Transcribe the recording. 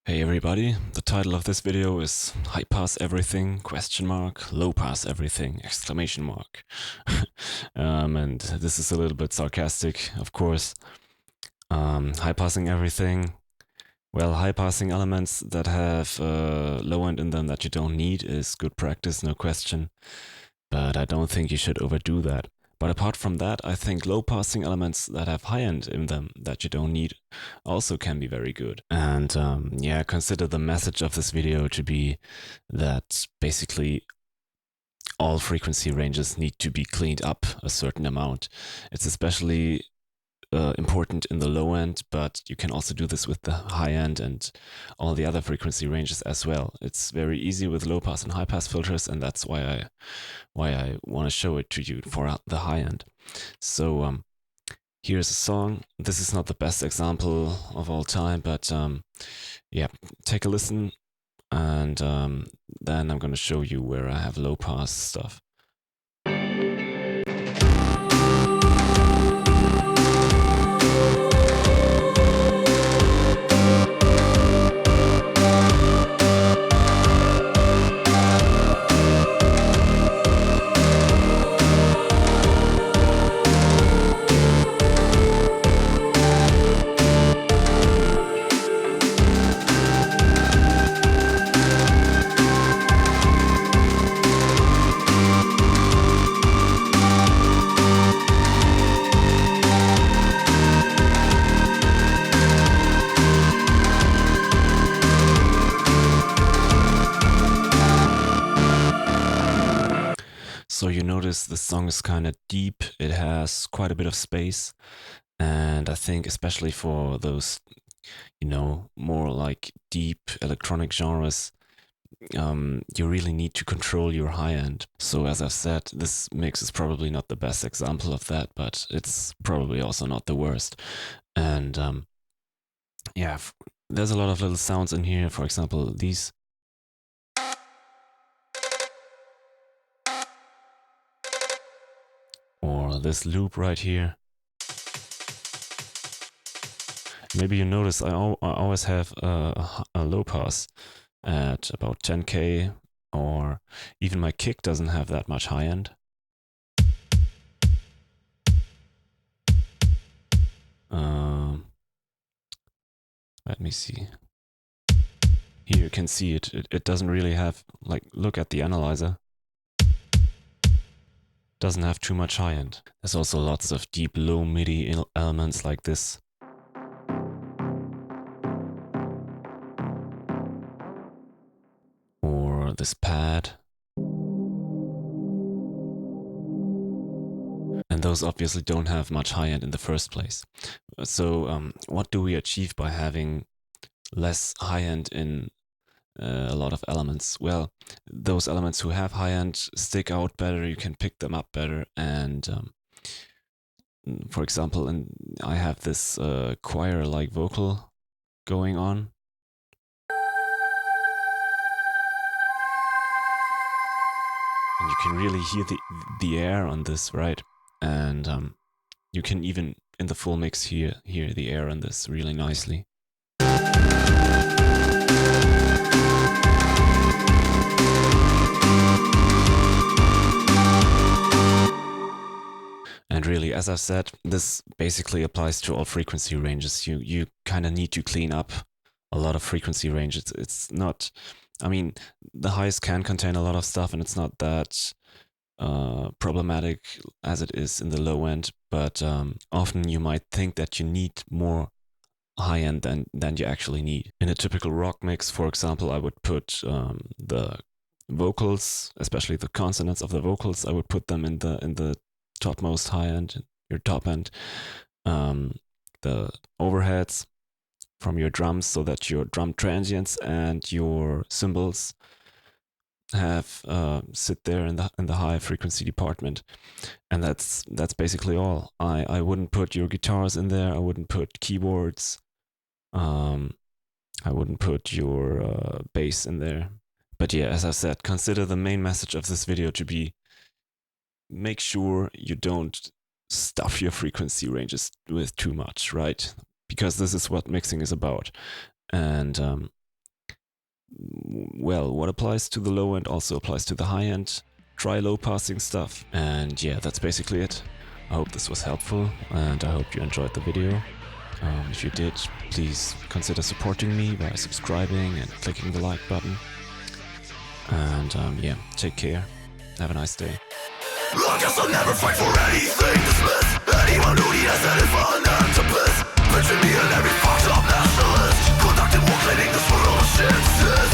Hey everybody, the title of this video is High Pass Everything, Low Pass Everything, exclamation mark. And this is a little bit sarcastic, of course. High passing everything, well, high passing elements that have low end in them that you don't need is good practice, no question. But I don't think you should overdo that. But apart from that, I think low passing elements that have high end in them that you don't need also can be very good. And yeah, consider the message of this video to be that basically all frequency ranges need to be cleaned up a certain amount. It's especially important in the low end, but you can also do this with the high end and all the other frequency ranges as well. It's very easy with low pass and high pass filters, and that's why I want to show it to you for the high end. So here's a song. This is not the best example of all time, but yeah, take a listen, and then I'm going to show you where I have low pass stuff. So you notice the song is kind of deep. It has quite a bit of space. And I think especially for those, more like deep electronic genres, you really need to control your high end. So as I've said, this mix is probably not the best example of that, but it's probably also not the worst. And yeah, there's a lot of little sounds in here. For example, these. Or this loop right here. Maybe you notice I always have a low pass at about 10k, or even my kick doesn't have that much high end. Let me see. Here you can see it doesn't really have, like, look at the analyzer. Doesn't have too much high end. There's also lots of deep low MIDI elements like this. Or this pad. And those obviously don't have much high end in the first place. So what do we achieve by having less high end in a lot of elements? Well, those elements who have high end stick out better, you can pick them up better. And for example, I have this choir-like vocal going on. And you can really hear the air on this, right? And you can even, in the full mix, hear the air on this really nicely. And really, as I've said, this basically applies to all frequency ranges. You kind of need to clean up a lot of frequency ranges. It's not, I mean, the highs can contain a lot of stuff, and it's not that problematic as it is in the low end. But often you might think that you need more high end than you actually need. In a typical rock mix, for example, I would put the vocals, especially the consonants of the vocals, I would put them in the topmost high end, your top end, the overheads from your drums, so that your drum transients and your cymbals have sit there in the high frequency department. And that's basically all. I wouldn't put your guitars in there. I wouldn't put keyboards. I wouldn't put your bass in there. But yeah, as I said, consider the main message of this video to be: make sure you don't stuff your frequency ranges with too much, right? Because this is what mixing is about. And well, what applies to the low end also applies to the high end. Try low passing stuff. And yeah, that's basically it. I hope this was helpful and I hope you enjoyed the video. If you did, please consider supporting me by subscribing and clicking the like button. And yeah, take care. Have a nice day. I guess I'll never fight for anything. Dismiss anyone who needs any fun and to piss. Picture me in every fucked up nationalist. Conducting war, cleaning this world of shit.